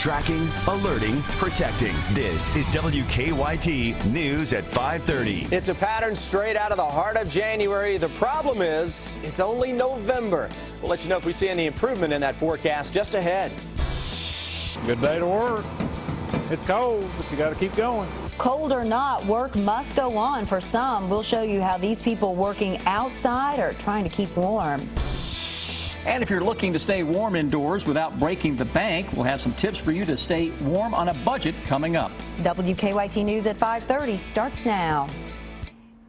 Tracking, alerting, protecting. This is WKYT News at 5:30. It's a pattern straight out of the heart of January. The problem is it's only November. We'll let you know if we see any improvement in that forecast just ahead. Good day to work. It's cold, but you got to keep going. Cold or not, work must go on for some. We'll show you how these people working outside are trying to keep warm. And if you're looking to stay warm indoors without breaking the bank, we'll have some tips for you to stay warm on a budget coming up. WKYT News at 5:30 starts now.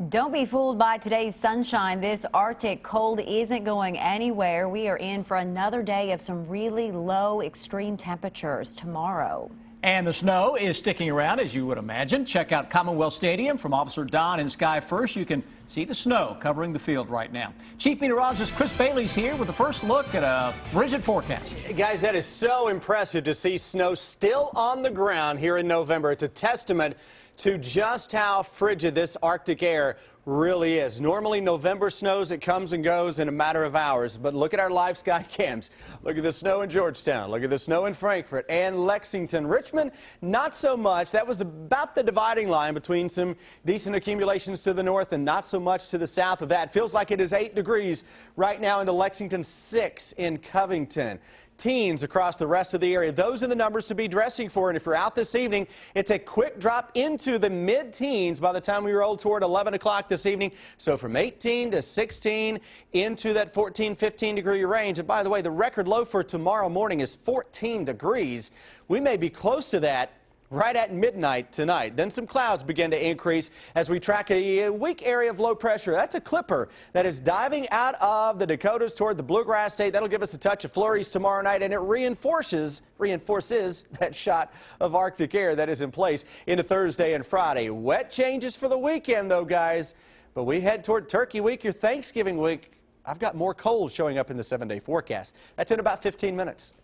Don't be fooled by today's sunshine. This Arctic cold isn't going anywhere. We are in for another day of some really low extreme temperatures tomorrow. And the snow is sticking around, as you would imagine. Check out Commonwealth Stadium from Officer Don and Sky First. You can see the snow covering the field right now. Chief Meteorologist Chris Bailey's here with the first look at a frigid forecast. Guys, that is so impressive to see snow still on the ground here in November. It's a testament to just how frigid this Arctic air really is. Normally, November snows, it comes and goes in a matter of hours. But look at our live sky cams. Look at the snow in Georgetown. Look at the snow in Frankfort and Lexington. Richmond, not so much. That was about the dividing line between some decent accumulations to the north and not so much to the south of that. Feels like it is 8 degrees right now into Lexington, 6 in Covington. Teens across the rest of the area. Those are the numbers to be dressing for. And if you're out this evening, it's a quick drop into the mid-teens by the time we roll toward 11 o'clock this evening. So from 18 to 16 into that 14, 15 degree range. And by the way, the record low for tomorrow morning is 14 degrees. We may be close to that right at midnight tonight. Then some clouds begin to increase as we track a weak area of low pressure. That's a clipper that is diving out of the Dakotas toward the Bluegrass State. That'll give us a touch of flurries tomorrow night, and it reinforces that shot of Arctic air that is in place into Thursday and Friday. Wet changes for the weekend, though, guys. But we head toward Turkey Week, your Thanksgiving week. I've got more cold showing up in the 7-day forecast. That's in about 15 minutes.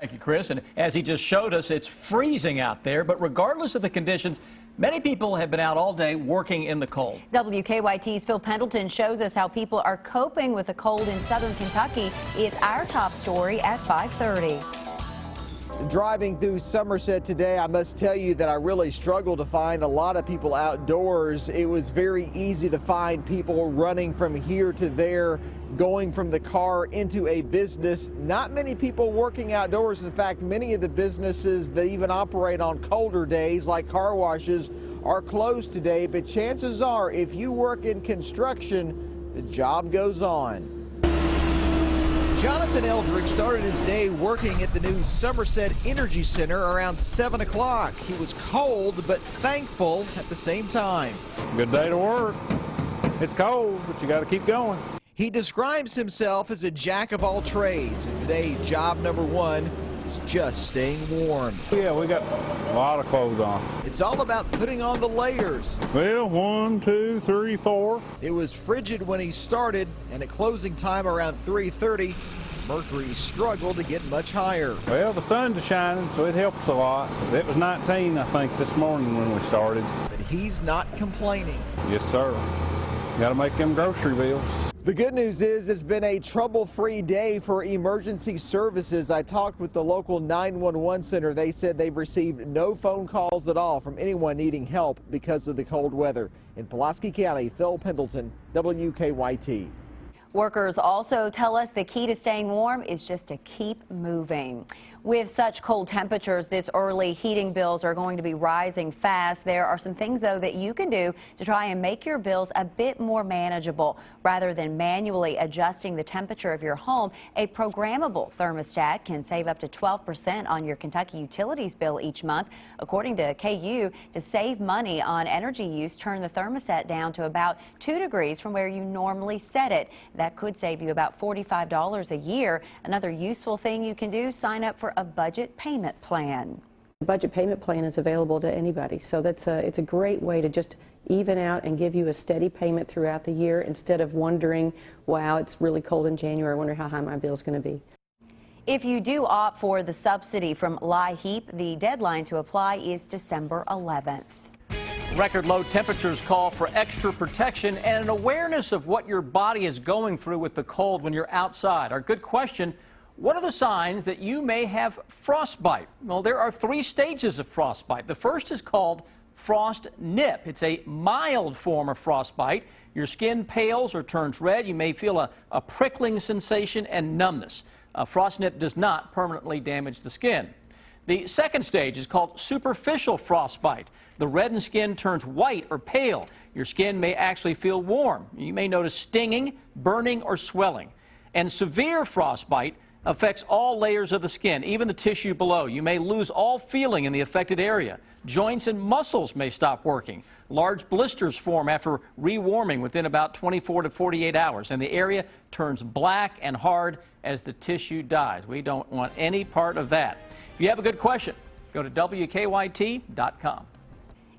Thank you, Chris. And as he just showed us, it's freezing out there. But regardless of the conditions, many people have been out all day working in the cold. WKYT's Phil Pendleton shows us how people are coping with the cold in southern Kentucky. It's our top story at 5:30. Driving through Somerset today, I must tell you that I really struggled to find a lot of people outdoors. It was very easy to find people running from here to there, going from the car into a business. Not many people working outdoors. In fact, many of the businesses that even operate on colder days, like car washes, are closed today. But chances are, if you work in construction, the job goes on. Jonathan Eldridge started his day working at the new Somerset Energy Center around 7 o'clock. He was cold, but thankful at the same time. Good day to work. It's cold, but you got to keep going. He describes himself as a jack of all trades. And today, job number one is just staying warm. Yeah, we got a lot of clothes on. It's all about putting on the layers. Well, 1, 2, 3, 4. It was frigid when he started, and at closing time around 3:30, mercury struggled to get much higher. Well, the sun's shining, so it helps a lot. It was 19, I think, this morning when we started. But he's not complaining. Yes, sir. Got to make them grocery bills. The good news is it's been a trouble-free day for emergency services. I talked with the local 911 center. They said they've received no phone calls at all from anyone needing help because of the cold weather. In Pulaski County, Phil Pendleton, WKYT. Workers also tell us the key to staying warm is just to keep moving. With such cold temperatures this early, heating bills are going to be rising fast. There are some things, though, that you can do to try and make your bills a bit more manageable. Rather than manually adjusting the temperature of your home, a programmable thermostat can save up to 12% on your Kentucky utilities bill each month. According to KU, to save money on energy use, turn the thermostat down to about 2 degrees from where you normally set it. That could save you about $45 a year. Another useful thing you can do, sign up for a budget payment plan. The budget payment plan is available to anybody, so it's a great way to just even out and give you a steady payment throughout the year instead of wondering, wow, it's really cold in January, I wonder how high my bill is going to be. If you do opt for the subsidy from LIHEAP, the deadline to apply is December 11th. Record low temperatures call for extra protection and an awareness of what your body is going through with the cold when you're outside. Our good question, What are the signs that you may have frostbite? Well, there are 3 stages of frostbite. The first is called frost nip. It's a mild form of frostbite. Your skin pales or turns red. You may feel a prickling sensation and numbness. Frost nip does not permanently damage the skin. The second stage is called superficial frostbite. The reddened skin turns white or pale. Your skin may actually feel warm. You may notice stinging, burning, or swelling. And severe frostbite affects all layers of the skin, even the tissue below. You may lose all feeling in the affected area. Joints and muscles may stop working. Large blisters form after rewarming within about 24 to 48 hours, and the area turns black and hard as the tissue dies. We don't want any part of that. If you have a good question, go to WKYT.com.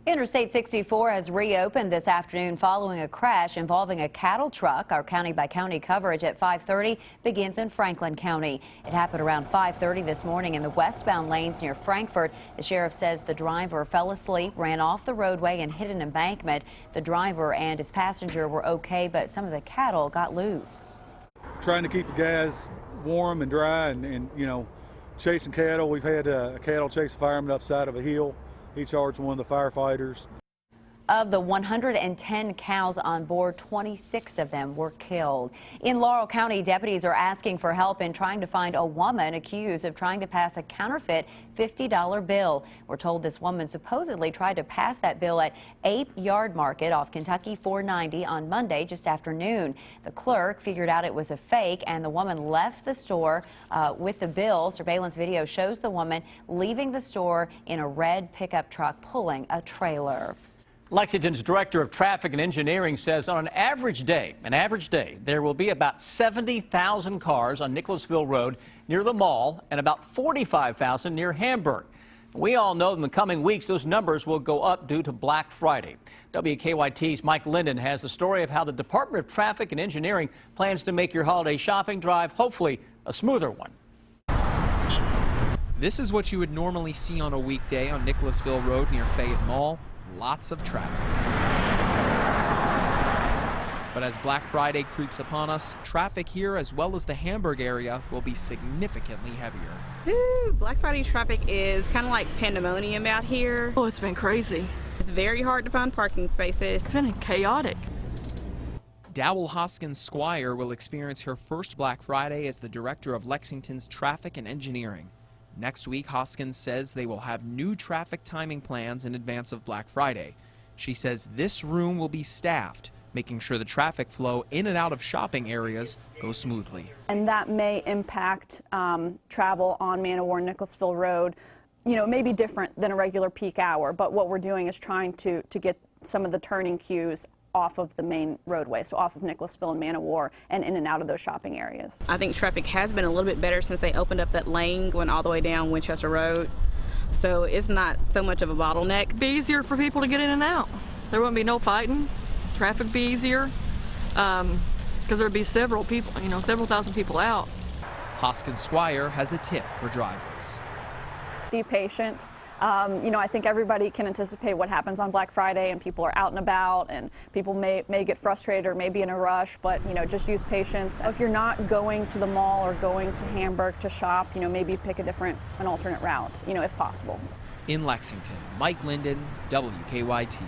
Interstate 64 has reopened this afternoon following a crash involving a cattle truck. Our county-by-county coverage at 5:30 begins in Franklin County. It happened around 5:30 this morning in the westbound lanes near Frankfort. The sheriff says the driver fell asleep, ran off the roadway, and hit an embankment. The driver and his passenger were okay, but some of the cattle got loose. Trying to keep the guys warm and dry and you know, chasing cattle. We've had a cattle chase a fireman up side of a hill. He charged one of the firefighters. Of the 110 cows on board, 26 of them were killed. In Laurel County, deputies are asking for help in trying to find a woman accused of trying to pass a counterfeit $50 bill. We're told this woman supposedly tried to pass that bill at Ape Yard Market off Kentucky 490 on Monday just after noon. The clerk figured out it was a fake, and the woman left the store with the bill. Surveillance video shows the woman leaving the store in a red pickup truck pulling a trailer. Lexington's Director of Traffic and Engineering says on an average day, there will be about 70,000 cars on Nicholasville Road near the mall and about 45,000 near Hamburg. We all know in the coming weeks those numbers will go up due to Black Friday. WKYT's Mike Linden has the story of how the Department of Traffic and Engineering plans to make your holiday shopping drive hopefully a smoother one. This is what you would normally see on a weekday on Nicholasville Road near Fayette Mall. Lots of traffic. But as Black Friday creeps upon us, traffic here as well as the Hamburg area will be significantly heavier. Ooh, Black Friday traffic is kind of like pandemonium out here. Oh, it's been crazy. It's very hard to find parking spaces. It's been chaotic. Dowell Hoskins Squire will experience her first Black Friday as the director of Lexington's Traffic and Engineering. Next week, Hoskins says they will have new traffic timing plans in advance of Black Friday. She says this room will be staffed, making sure the traffic flow in and out of shopping areas goes smoothly. And that may impact travel on Man o' War Nicholasville Road. You know, it may be different than a regular peak hour, but what we're doing is trying to get some of the turning cues off of the main roadway, so off of Nicholasville and Man o' War and in and out of those shopping areas. I think traffic has been a little bit better since they opened up that lane going all the way down Winchester Road. So it's not so much of a bottleneck. It'd be easier for people to get in and out. There wouldn't be no fighting. Traffic would be easier because there'd be several people, you know, several thousand people out. Hoskins Squire has a tip for drivers. Be patient. You know, I think everybody can anticipate what happens on Black Friday, and people are out and about, and people may get frustrated or may be in a rush, but, you know, just use patience. If you're not going to the mall or going to Hamburg to shop, you know, maybe pick an alternate route, you know, if possible. In Lexington, Mike Linden, WKYT.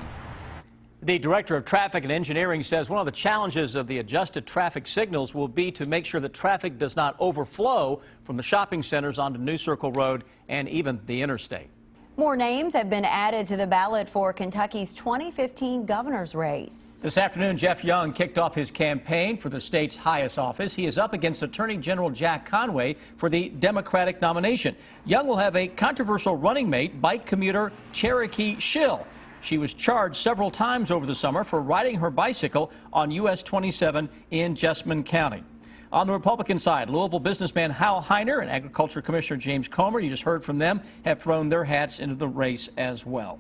The Director of Traffic and Engineering says one of the challenges of the adjusted traffic signals will be to make sure that traffic does not overflow from the shopping centers onto New Circle Road and even the interstate. More names have been added to the ballot for Kentucky's 2015 governor's race. This afternoon, Jeff Young kicked off his campaign for the state's highest office. He is up against Attorney General Jack Conway for the Democratic nomination. Young will have a controversial running mate, bike commuter Cherokee Schill. She was charged several times over the summer for riding her bicycle on US 27 in Jessamine County. On the Republican side, Louisville businessman Hal Heiner and Agriculture Commissioner James Comer, you just heard from them, have thrown their hats into the race as well.